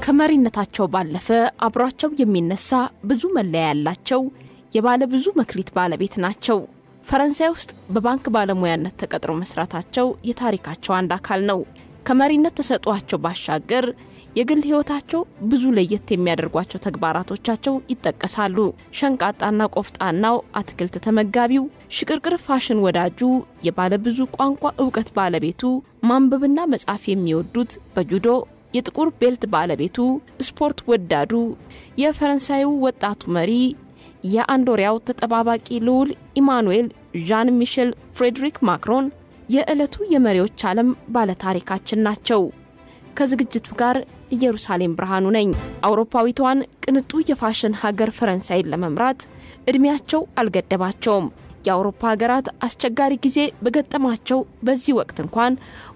ከመሪነታቸው ባለፈ አብሯቸው የሚነሳ ብዙ መለያ ያላቸው የባለ ብዙ መክሊት ባለቤት ናቸው። ፈረንሳይ ውስጥ በባንክ ባለሙያነት ተቀጥሮ መስራታቸው የታሪካቸው አንድ አካል ነው። ከመሪነት ተሰጧቸው ባሻገር የግል ህይወታቸው ብዙ ለየት የሚያደርጓቸው ተግባራቶቻቸው ይጠቀሳሉ። ሸንቃጣና ቆፍጣናው አትክልት ተመጋቢው፣ ሽቅርቅር ፋሽን ወዳጁ፣ የባለ ብዙ ቋንቋ ዕውቀት ባለቤቱ፣ ማንበብና መጻፍ የሚወዱት፣ በጁዶ የጥቁር ቤልት ባለቤቱ፣ ስፖርት ወዳዱ፣ የፈረንሳዩ ወጣቱ መሪ የአንዶሪያው ተጠባባቂ ልዑል ኢማኑኤል ዣን ሚሼል ፍሬድሪክ ማክሮን የዕለቱ የመሪዎች ዓለም ባለ ታሪካችን ናቸው። ከዝግጅቱ ጋር ኢየሩሳሌም ብርሃኑ ነኝ። አውሮፓዊቷን ቅንጡ የፋሽን ሀገር ፈረንሳይን ለመምራት እድሜያቸው አልገደባቸውም። የአውሮፓ ሀገራት አስቸጋሪ ጊዜ በገጠማቸው በዚህ ወቅት እንኳን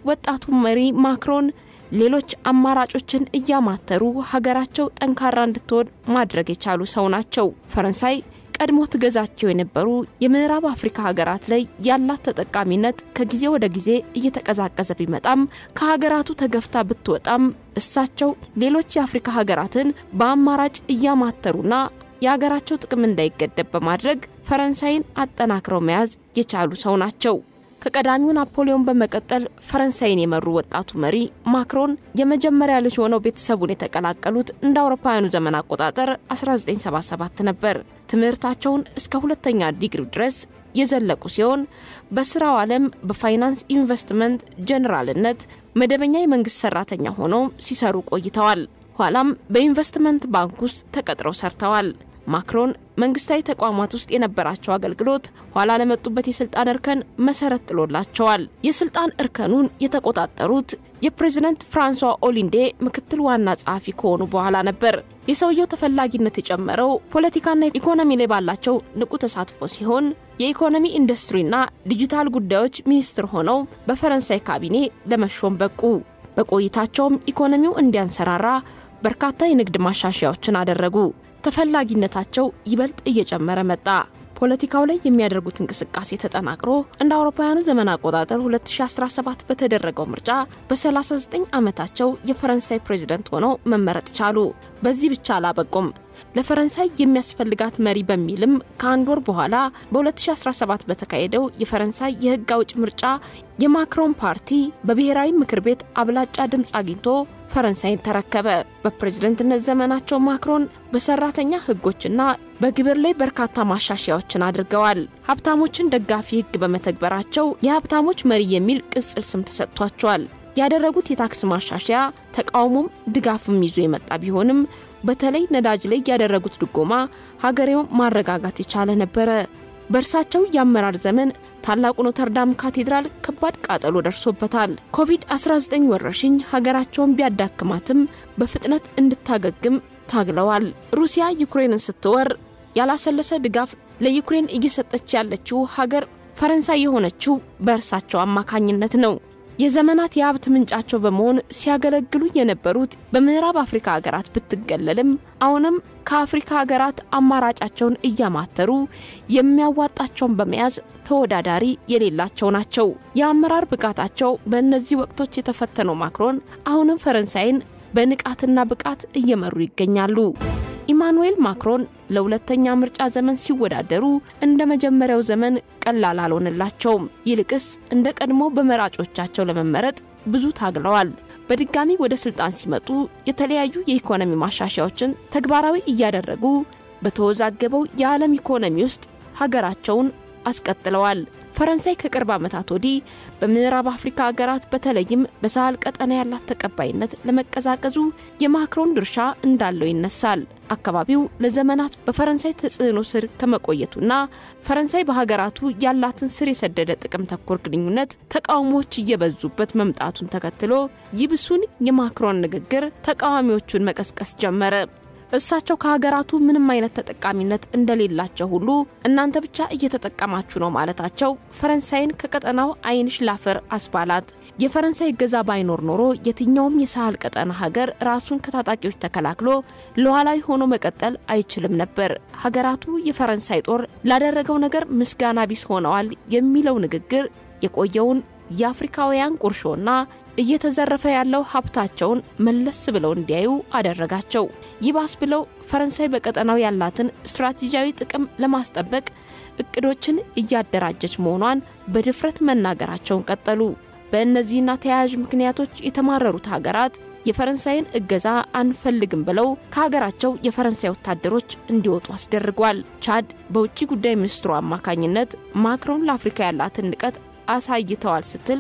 ወጣቱ መሪ ማክሮን ሌሎች አማራጮችን እያማተሩ ሀገራቸው ጠንካራ እንድትሆን ማድረግ የቻሉ ሰው ናቸው። ፈረንሳይ ቀድሞ ትገዛቸው የነበሩ የምዕራብ አፍሪካ ሀገራት ላይ ያላት ተጠቃሚነት ከጊዜ ወደ ጊዜ እየተቀዛቀዘ ቢመጣም ከሀገራቱ ተገፍታ ብትወጣም እሳቸው ሌሎች የአፍሪካ ሀገራትን በአማራጭ እያማተሩና የሀገራቸው ጥቅም እንዳይገደብ በማድረግ ፈረንሳይን አጠናክረው መያዝ የቻሉ ሰው ናቸው። ከቀዳሚው ናፖሊዮን በመቀጠል ፈረንሳይን የመሩ ወጣቱ መሪ ማክሮን የመጀመሪያ ልጅ ሆነው ቤተሰቡን የተቀላቀሉት እንደ አውሮፓውያኑ ዘመን አቆጣጠር 1977 ነበር። ትምህርታቸውን እስከ ሁለተኛ ዲግሪ ድረስ የዘለቁ ሲሆን በስራው ዓለም በፋይናንስ ኢንቨስትመንት ጀነራልነት መደበኛ የመንግስት ሰራተኛ ሆነው ሲሰሩ ቆይተዋል። ኋላም በኢንቨስትመንት ባንክ ውስጥ ተቀጥረው ሰርተዋል። ማክሮን መንግስታዊ ተቋማት ውስጥ የነበራቸው አገልግሎት ኋላ ለመጡበት የስልጣን እርከን መሰረት ጥሎላቸዋል። የስልጣን እርከኑን የተቆጣጠሩት የፕሬዝዳንት ፍራንሷ ኦሊንዴ ምክትል ዋና ጸሐፊ ከሆኑ በኋላ ነበር። የሰውየው ተፈላጊነት የጨመረው ፖለቲካና ኢኮኖሚ ላይ ባላቸው ንቁ ተሳትፎ ሲሆን የኢኮኖሚ ኢንዱስትሪና ዲጂታል ጉዳዮች ሚኒስትር ሆነው በፈረንሳይ ካቢኔ ለመሾም በቁ። በቆይታቸውም ኢኮኖሚው እንዲያንሰራራ በርካታ የንግድ ማሻሻያዎችን አደረጉ። ተፈላጊነታቸው ይበልጥ እየጨመረ መጣ። ፖለቲካው ላይ የሚያደርጉት እንቅስቃሴ ተጠናክሮ እንደ አውሮፓውያኑ ዘመን አቆጣጠር 2017 በተደረገው ምርጫ በ39 ዓመታቸው የፈረንሳይ ፕሬዝዳንት ሆነው መመረጥ ቻሉ። በዚህ ብቻ አላበቁም። ለፈረንሳይ የሚያስፈልጋት መሪ በሚልም ከአንድ ወር በኋላ በ2017 በተካሄደው የፈረንሳይ የህግ አውጭ ምርጫ የማክሮን ፓርቲ በብሔራዊ ምክር ቤት አብላጫ ድምጽ አግኝቶ ፈረንሳይን ተረከበ። በፕሬዝዳንትነት ዘመናቸው ማክሮን በሰራተኛ ህጎችና በግብር ላይ በርካታ ማሻሻያዎችን አድርገዋል። ሀብታሞችን ደጋፊ ህግ በመተግበራቸው የሀብታሞች መሪ የሚል ቅጽል ስም ተሰጥቷቸዋል። ያደረጉት የታክስ ማሻሻያ ተቃውሞም ድጋፍም ይዞ የመጣ ቢሆንም በተለይ ነዳጅ ላይ ያደረጉት ድጎማ ሀገሬው ማረጋጋት የቻለ ነበር። በእርሳቸው የአመራር ዘመን ታላቁ ኖተርዳም ካቴድራል ከባድ ቃጠሎ ደርሶበታል። ኮቪድ-19 ወረርሽኝ ሀገራቸውን ቢያዳክማትም በፍጥነት እንድታገግም ታግለዋል። ሩሲያ ዩክሬንን ስትወር ያላሰለሰ ድጋፍ ለዩክሬን እየሰጠች ያለችው ሀገር ፈረንሳይ የሆነችው በእርሳቸው አማካኝነት ነው። የዘመናት የሀብት ምንጫቸው በመሆን ሲያገለግሉ የነበሩት በምዕራብ አፍሪካ ሀገራት ብትገለልም አሁንም ከአፍሪካ ሀገራት አማራጫቸውን እያማተሩ የሚያዋጣቸውን በመያዝ ተወዳዳሪ የሌላቸው ናቸው። የአመራር ብቃታቸው በእነዚህ ወቅቶች የተፈተነው ማክሮን አሁንም ፈረንሳይን በንቃትና ብቃት እየመሩ ይገኛሉ። ኢማኑኤል ማክሮን ለሁለተኛ ምርጫ ዘመን ሲወዳደሩ እንደ መጀመሪያው ዘመን ቀላል አልሆነላቸውም። ይልቅስ እንደ ቀድሞ በመራጮቻቸው ለመመረጥ ብዙ ታግለዋል። በድጋሚ ወደ ስልጣን ሲመጡ የተለያዩ የኢኮኖሚ ማሻሻያዎችን ተግባራዊ እያደረጉ በተወዛገበው የዓለም ኢኮኖሚ ውስጥ ሀገራቸውን አስቀጥለዋል። ፈረንሳይ ከቅርብ ዓመታት ወዲህ በምዕራብ አፍሪካ ሀገራት በተለይም በሳህል ቀጠና ያላት ተቀባይነት ለመቀዛቀዙ የማክሮን ድርሻ እንዳለው ይነሳል። አካባቢው ለዘመናት በፈረንሳይ ተጽዕኖ ስር ከመቆየቱና ፈረንሳይ በሀገራቱ ያላትን ስር የሰደደ ጥቅም ተኮር ግንኙነት ተቃውሞዎች እየበዙበት መምጣቱን ተከትሎ ይብሱን የማክሮን ንግግር ተቃዋሚዎቹን መቀስቀስ ጀመረ። እሳቸው ከሀገራቱ ምንም አይነት ተጠቃሚነት እንደሌላቸው ሁሉ እናንተ ብቻ እየተጠቀማችሁ ነው ማለታቸው ፈረንሳይን ከቀጠናው አይንሽ ላፈር አስባላት። የፈረንሳይ ገዛ ባይኖር ኖሮ የትኛውም የሳህል ቀጠና ሀገር ራሱን ከታጣቂዎች ተከላክሎ ሉዓላዊ ሆኖ መቀጠል አይችልም ነበር። ሀገራቱ የፈረንሳይ ጦር ላደረገው ነገር ምስጋና ቢስ ሆነዋል የሚለው ንግግር የቆየውን የአፍሪካውያን ቁርሾና እየተዘረፈ ያለው ሀብታቸውን መለስ ብለው እንዲያዩ አደረጋቸው። ይባስ ብለው ፈረንሳይ በቀጠናው ያላትን ስትራቴጂያዊ ጥቅም ለማስጠበቅ እቅዶችን እያደራጀች መሆኗን በድፍረት መናገራቸውን ቀጠሉ። በእነዚህና ተያያዥ ምክንያቶች የተማረሩት ሀገራት የፈረንሳይን እገዛ አንፈልግም ብለው ከሀገራቸው የፈረንሳይ ወታደሮች እንዲወጡ አስደርጓል። ቻድ በውጪ ጉዳይ ሚኒስትሩ አማካኝነት ማክሮን ለአፍሪካ ያላትን ንቀት አሳይተዋል ስትል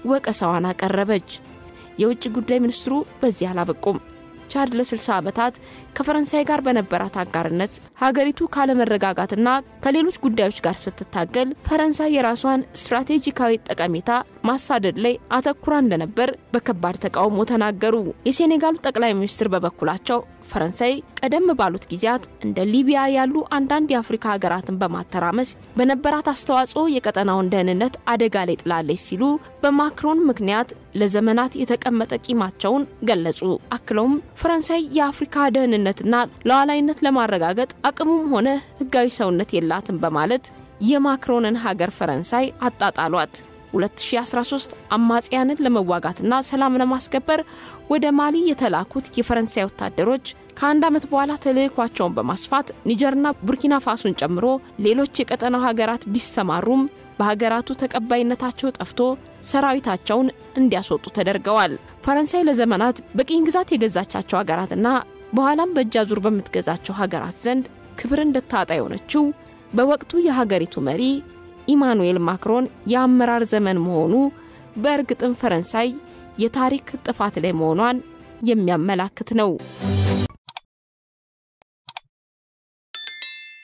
ወቀሳዋን አቀረበች። የውጪ ጉዳይ ሚኒስትሩ በዚህ አላበቁም። ቻድ ለ60 ዓመታት ከፈረንሳይ ጋር በነበራት አጋርነት ሀገሪቱ ካለመረጋጋትና ከሌሎች ጉዳዮች ጋር ስትታገል ፈረንሳይ የራሷን ስትራቴጂካዊ ጠቀሜታ ማሳደድ ላይ አተኩራ እንደነበር በከባድ ተቃውሞ ተናገሩ። የሴኔጋሉ ጠቅላይ ሚኒስትር በበኩላቸው ፈረንሳይ ቀደም ባሉት ጊዜያት እንደ ሊቢያ ያሉ አንዳንድ የአፍሪካ ሀገራትን በማተራመስ በነበራት አስተዋጽኦ የቀጠናውን ደህንነት አደጋ ላይ ጥላለች ሲሉ በማክሮን ምክንያት ለዘመናት የተቀመጠ ቂማቸውን ገለጹ። አክለውም ፈረንሳይ የአፍሪካ ደህንነትና ሉዓላዊነት ለማረጋገጥ አቅሙም ሆነ ህጋዊ ሰውነት የላትም በማለት የማክሮንን ሀገር ፈረንሳይ አጣጣሏት። 2013 አማጽያንን ለመዋጋትና ሰላም ለማስከበር ወደ ማሊ የተላኩት የፈረንሳይ ወታደሮች ከአንድ ዓመት በኋላ ተልእኳቸውን በማስፋት ኒጀርና ቡርኪና ፋሶን ጨምሮ ሌሎች የቀጠናው ሀገራት ቢሰማሩም በሀገራቱ ተቀባይነታቸው ጠፍቶ ሰራዊታቸውን እንዲያስወጡ ተደርገዋል። ፈረንሳይ ለዘመናት በቅኝ ግዛት የገዛቻቸው ሀገራትና በኋላም በእጃዙር በምትገዛቸው ሀገራት ዘንድ ክብር እንደታጣ የሆነችው በወቅቱ የሀገሪቱ መሪ ኢማኑኤል ማክሮን የአመራር ዘመን መሆኑ በእርግጥም ፈረንሳይ የታሪክ ጥፋት ላይ መሆኗን የሚያመላክት ነው።